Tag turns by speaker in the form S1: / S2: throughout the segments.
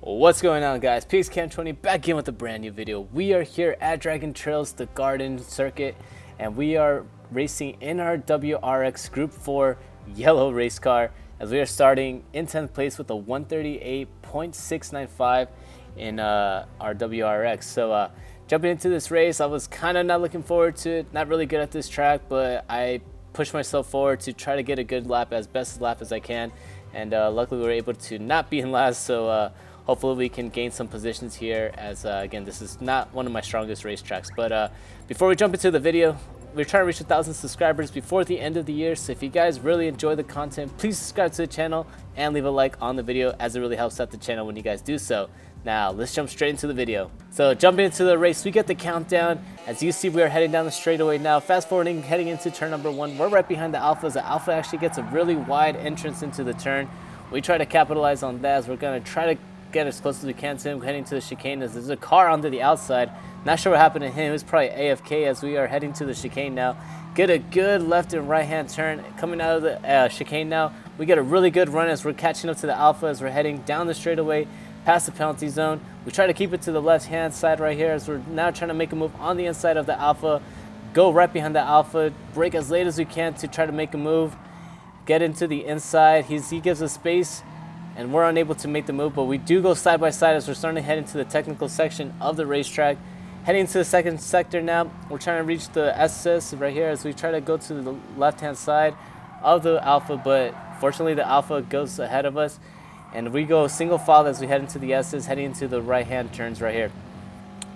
S1: What's going on, guys? PXCam20 back in with a brand new video. We are here at Dragon Trails, the Garden Circuit, and we are racing in our WRX Group 4 yellow race car as we are starting in 10th place with a 138.695 in our WRX. So jumping into this race, I was kind of not looking forward to it, not really good at this track, but I pushed myself forward to try to get a good lap, as best a lap as I can, and luckily we were able to not be in last. So hopefully we can gain some positions here, as again, this is not one of my strongest racetracks. But before we jump into the video, we're trying to reach 1,000 subscribers before the end of the year. So if you guys really enjoy the content, please subscribe to the channel and leave a like on the video, as it really helps out the channel when you guys do so. Now let's jump straight into the video. So jumping into the race, we get the countdown. As you see, we are heading down the straightaway now. Fast forwarding, heading into turn number 1. We're right behind the Alphas. The Alpha actually gets a really wide entrance into the turn. We try to capitalize on that, as we're going to try to get as close as we can to him heading to the chicane, as there's a car onto the outside. Not sure what happened to him. It was probably AFK, as we are heading to the chicane now. Get a good left and right hand turn coming out of the chicane now. We get a really good run as we're catching up to the Alpha, as we're heading down the straightaway past the penalty zone. We try to keep it to the left hand side right here, as we're now trying to make a move on the inside of the Alpha, go right behind the Alpha, brake as late as we can to try to make a move, get into the inside. He gives us space and we're unable to make the move, but we do go side by side as we're starting to head into the technical section of the racetrack. Heading to the second sector now, we're trying to reach the SS right here, as we try to go to the left hand side of the Alpha, but fortunately the Alpha goes ahead of us, and we go single file as we head into the S's, heading into the right hand turns right here.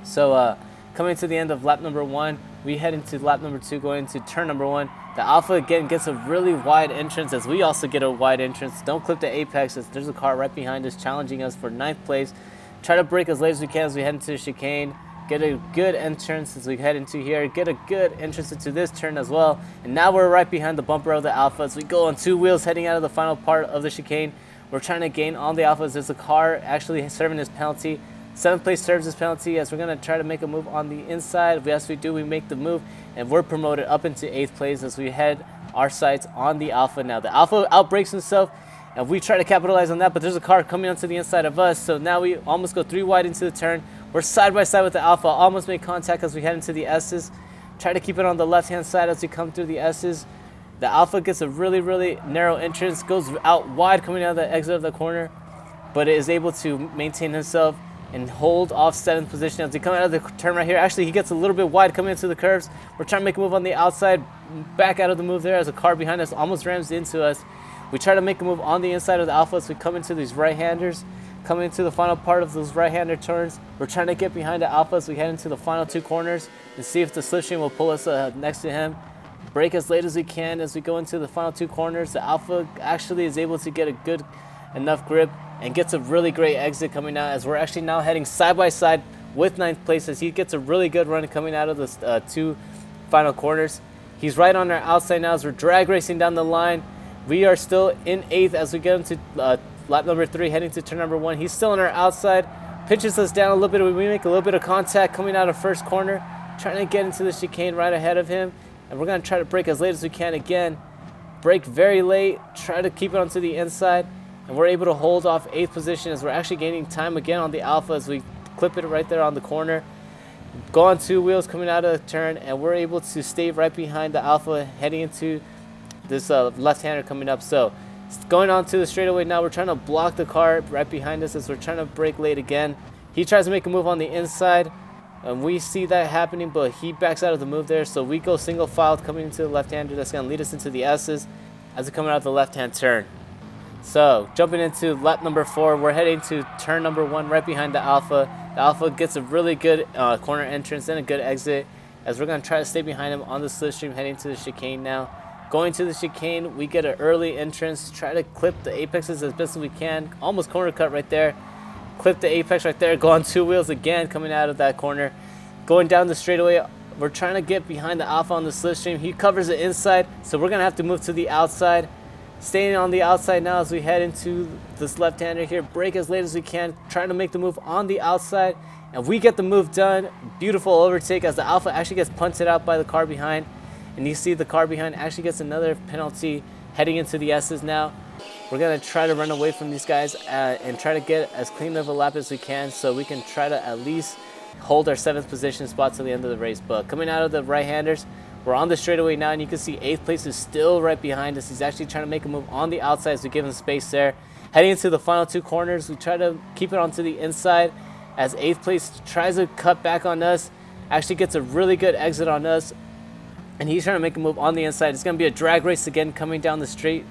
S1: So coming to the end of lap number 1, we head into lap number 2, going into turn number 1. The Alpha again gets a really wide entrance, as we also get a wide entrance. Don't clip the apex, as there's a car right behind us challenging us for 9th place. Try to brake as late as we can as we head into the chicane. Get a good entrance as we head into here. Get a good entrance into this turn as well. And now we're right behind the bumper of the Alpha as we go on 2 wheels heading out of the final part of the chicane. We're trying to gain on the Alphas. There's a car actually serving his penalty. 7th place serves his penalty, as we're going to try to make a move on the inside. Yes, we do. We make the move, and we're promoted up into 8th place as we head our sights on the Alpha now. The Alpha outbrakes himself, and we try to capitalize on that, but there's a car coming onto the inside of us. So now we almost go 3 wide into the turn. We're side by side with the Alpha, almost make contact as we head into the S's. Try to keep it on the left-hand side as we come through the S's. The Alpha gets a really narrow entrance, goes out wide coming out of the exit of the corner, but it is able to maintain himself and hold off 7th position as we come out of the turn right here. Actually, he gets a little bit wide coming into the curves. We're trying to make a move on the outside, back out of the move there, as a car behind us almost rams into us. We try to make a move on the inside of the Alpha as we come into these right-handers, coming into the final part of those right-hander turns. We're trying to get behind the Alpha as we head into the final 2 corners and see if the slipstream will pull us next to him. Brake as late as we can as we go into the final 2 corners. The Alpha actually is able to get a good enough grip and gets a really great exit coming out, as we're actually now heading side by side with 9th place, as he gets a really good run coming out of the 2 final corners. He's right on our outside now as we're drag racing down the line. We are still in 8th as we get into lap number 3, heading to turn number 1. He's still on our outside, pitches us down a little bit. We make a little bit of contact coming out of first corner, trying to get into the chicane right ahead of him, and we're going to try to brake as late as we can again. Brake very late, try to keep it onto the inside, and we're able to hold off 8th position as we're actually gaining time again on the Alpha as we clip it right there on the corner. Go on 2 wheels coming out of the turn, and we're able to stay right behind the Alpha heading into this left-hander coming up. So going on to the straightaway now, we're trying to block the car right behind us as we're trying to brake late again. He tries to make a move on the inside, and we see that happening, but he backs out of the move there. So we go single file coming into the left-hander. That's going to lead us into the S's as we come out of the left-hand turn. So jumping into lap number 4, we're heading to turn number 1 right behind the Alpha. The Alpha gets a really good corner entrance and a good exit, as we're going to try to stay behind him on the slipstream heading to the chicane now. Going to the chicane, we get an early entrance, try to clip the apexes as best as we can. Almost corner cut right there. Clip the apex right there, go on 2 wheels again coming out of that corner. Going down the straightaway, we're trying to get behind the Alpha on the slipstream. He covers the inside, so we're going to have to move to the outside. Staying on the outside now as we head into this left-hander here. Brake as late as we can, trying to make the move on the outside, and we get the move done. Beautiful overtake as the Alpha actually gets punted out by the car behind, and you see the car behind actually gets another penalty heading into the S's now. We're going to try to run away from these guys and try to get as clean of a lap as we can so we can try to at least hold our 7th position spot to the end of the race. But coming out of the right-handers, we're on the straightaway now, and you can see 8th place is still right behind us. He's actually trying to make a move on the outside, so we give him space there. Heading into the final 2 corners, we try to keep it onto the inside as 8th place tries to cut back on us, actually gets a really good exit on us, and he's trying to make a move on the inside. It's going to be a drag race again coming down the straight.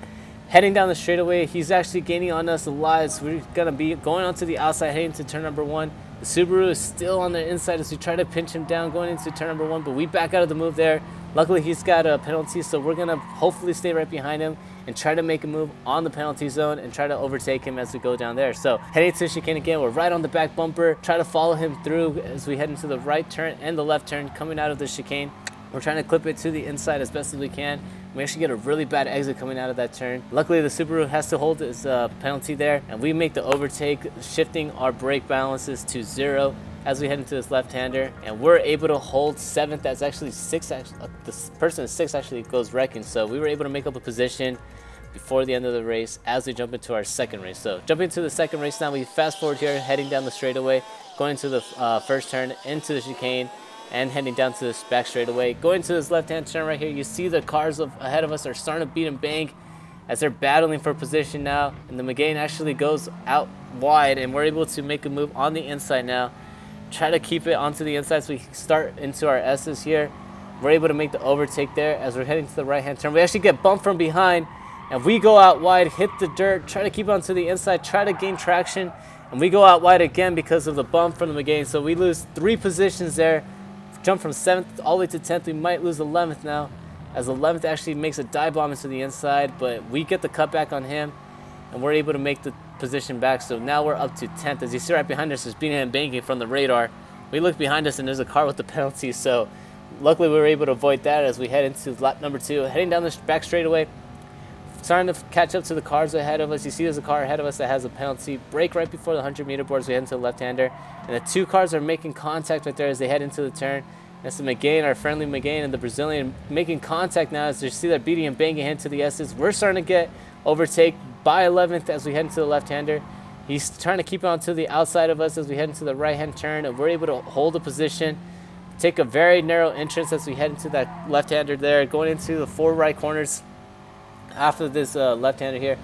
S1: Heading down the straightaway, he's actually gaining on us a lot, so we're going to be going onto the outside, heading to turn number 1. The Subaru is still on the inside as we try to pinch him down going into turn number 1, but we back out of the move there. Luckily, he's got a penalty, so we're going to hopefully stay right behind him and try to make a move on the penalty zone and try to overtake him as we go down there. So heading to the chicane again, we're right on the back bumper. Try to follow him through as we head into the right turn and the left turn coming out of the chicane. We're trying to clip it to the inside as best as we can. We actually get a really bad exit coming out of that turn. Luckily, the Subaru has to hold his penalty there, and we make the overtake, shifting our brake balances to 0 as we head into this left-hander, and we're able to hold 7th. That's actually 6th. This person in 6th actually goes wrecking, so we were able to make up a position before the end of the race as we jump into our 2nd race. So jumping into the 2nd race now, we fast forward here, heading down the straightaway, going to the first turn into the chicane, and heading down to this back straightaway. Going to this left-hand turn right here, you see the cars ahead of us are starting to beat and bang as they're battling for position now, and the McGain actually goes out wide, and we're able to make a move on the inside now. Try to keep it onto the inside so we start into our S's here. We're able to make the overtake there as we're heading to the right-hand turn. We actually get bumped from behind, and we go out wide, hit the dirt, try to keep it onto the inside, try to gain traction, and we go out wide again because of the bump from the McGain. So we lose 3 positions there. Jump from 7th all the way to 10th. We might lose 11th now, as 11th actually makes a dive bomb into the inside, but we get the cutback on him, and we're able to make the position back. So now we're up to 10th. As you see right behind us, there's beating and banking from the radar. We look behind us, and there's a car with the penalty, so luckily we were able to avoid that as we head into lap number 2. Heading down the back straightaway, starting to catch up to the cars ahead of us. You see there's a car ahead of us that has a penalty. Brake right before the 100-meter board as we head into the left-hander. And the 2 cars are making contact right there as they head into the turn. That's the McGain, our friendly McGain, and the Brazilian making contact now as you see that beating and banging into the S's. We're starting to get overtake by 11th as we head into the left-hander. He's trying to keep on to the outside of us as we head into the right-hand turn, and we're able to hold the position, take a very narrow entrance as we head into that left-hander there, going into the 4 right corners after this left-hander here.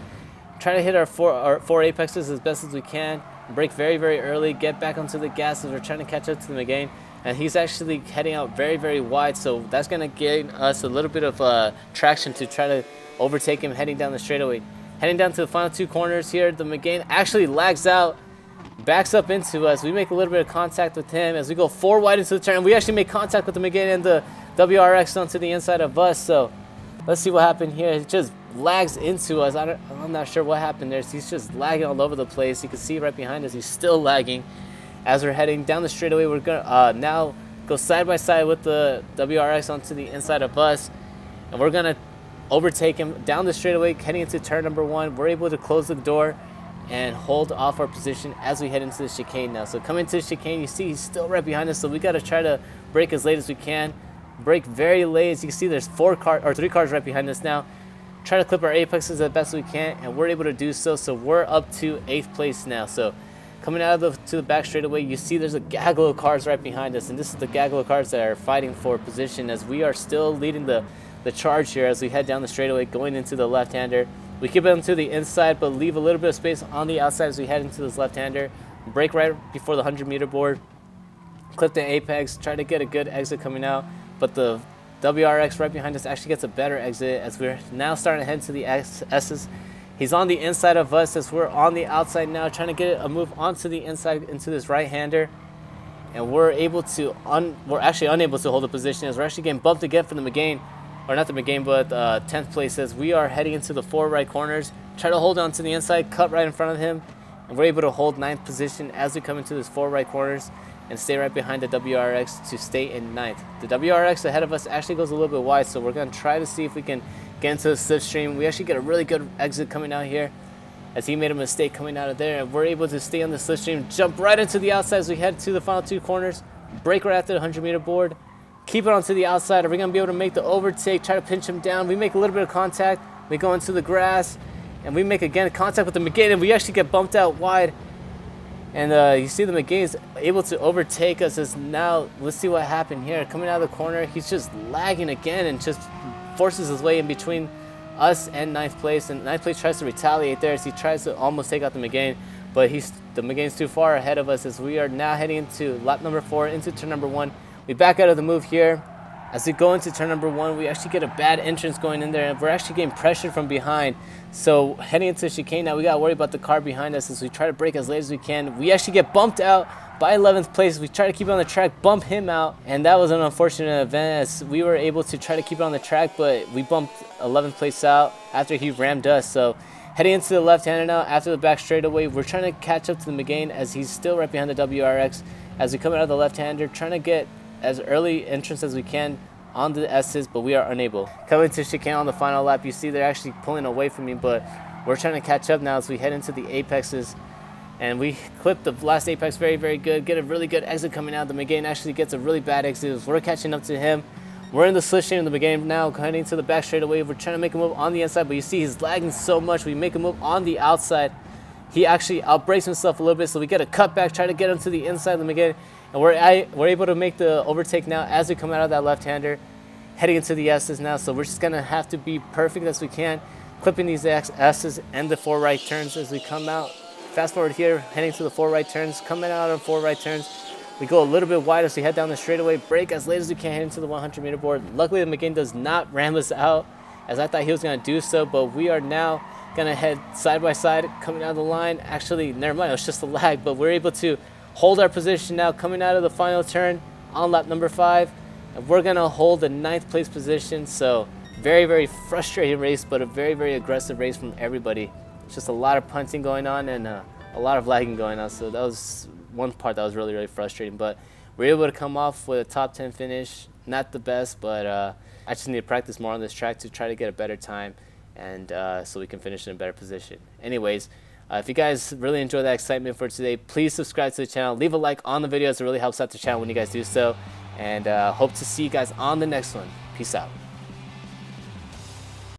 S1: Trying to hit our four apexes as best as we can, brake very, very early, get back onto the gas as we're trying to catch up to the McGain. And he's actually heading out very, very wide, so that's going to gain us a little bit of traction to try to overtake him heading down the straightaway. Heading down to the final 2 corners here, the McGain actually lags out, backs up into us. We make a little bit of contact with him as we go 4 wide into the turn. We actually make contact with the McGain and the WRX onto the inside of us, so let's see what happened here. It just lags into us. I'm not sure what happened there. He's just lagging all over the place. You can see right behind us, he's still lagging. As we're heading down the straightaway, we're going to now go side by side with the WRX onto the inside of us, and we're going to overtake him down the straightaway, heading into turn number 1. We're able to close the door and hold off our position as we head into the chicane now. So coming to the chicane, you see he's still right behind us, so we got to try to brake as late as we can. Brake very late. As you can see, there's 3 cars right behind us now. Try to clip our apexes as best we can, and we're able to do so. So we're up to 8th place now. So coming out of to the back straightaway, you see there's a gaggle of cars right behind us, and this is the gaggle of cars that are fighting for position as we are still leading the charge here as we head down the straightaway going into the left-hander. We keep it to the inside, but leave a little bit of space on the outside as we head into this left-hander. Brake right before the 100-meter board, clip the apex, try to get a good exit coming out, but the WRX right behind us actually gets a better exit as we're now starting to head to the S's. He's on the inside of us as we're on the outside now, trying to get a move onto the inside into this right-hander. And we're actually unable to hold the position as we're actually getting bumped again from the McGain, or not the McGain, but 10th place as we are heading into the 4 right corners. Try to hold on to the inside, cut right in front of him, and we're able to hold 9th position as we come into this 4 right corners and stay right behind the WRX to stay in 9th. The WRX ahead of us actually goes a little bit wide, so we're going to try to see if we can get into the slipstream. We actually get a really good exit coming out here as he made a mistake coming out of there, and we're able to stay on the slipstream, jump right into the outside as we head to the final 2 corners, brake right after the 100-meter board, keep it onto the outside. Are we going to be able to make the overtake, try to pinch him down? We make a little bit of contact. We go into the grass, and we make again contact with the McGinn, and we actually get bumped out wide. And you see the McGinn is able to overtake us. As now, let's see what happened here. Coming out of the corner, he's just lagging again and just forces his way in between us and 9th place. And 9th place tries to retaliate there as he tries to almost take out the McGinn, but the McGinn's too far ahead of us as we are now heading into lap number 4, into turn number 1. We back out of the move here. As we go into turn number 1, we actually get a bad entrance going in there, and we're actually getting pressured from behind. So heading into the chicane now, we got to worry about the car behind us as we try to brake as late as we can. We actually get bumped out by 11th place. We try to keep it on the track, bump him out, and that was an unfortunate event as we were able to try to keep it on the track, but we bumped 11th place out after he rammed us. So heading into the left-hander now, after the back straightaway, we're trying to catch up to the McGinn as he's still right behind the WRX. As we come out of the left-hander, trying to get as early entrance as we can on the S's, but we are unable. Coming to chicane on the final lap, you see they're actually pulling away from me, but we're trying to catch up now as we head into the apexes, and we clip the last apex very, very good, get a really good exit coming out. The McGinn actually gets a really bad exit as we're catching up to him. We're in the slipstream of the McGinn now, heading to the back straightaway. We're trying to make a move on the inside, but you see he's lagging so much. We make a move on the outside. He actually outbrakes himself a little bit, so we get a cutback, try to get him to the inside of the McGinn, and we're able to make the overtake now as we come out of that left-hander, heading into the S's now. So we're just gonna have to be perfect as we can, clipping these S's and the 4 right turns as we come out. Fast forward here, heading to the 4 right turns, coming out of 4 right turns. We go a little bit wide as we head down the straightaway, brake as late as we can, head into the 100-meter board. Luckily, the McGinn does not ram us out, as I thought he was gonna do so, but we are now gonna head side by side, coming out of the line. Actually, never mind, it was just a lag, but we're able to hold our position now, coming out of the final turn on lap number 5. And we're gonna hold the 9th place position. So very, very frustrating race, but a very, very aggressive race from everybody. It's just a lot of punting going on and a lot of lagging going on. So that was one part that was really, really frustrating. But we were able to come off with a top 10 finish. Not the best, but I just need to practice more on this track to try to get a better time, and so we can finish in a better position. Anyways, if you guys really enjoy that excitement for today, please subscribe to the channel. Leave a like on the videos. It really helps out the channel when you guys do so. And hope to see you guys on the next one. Peace out.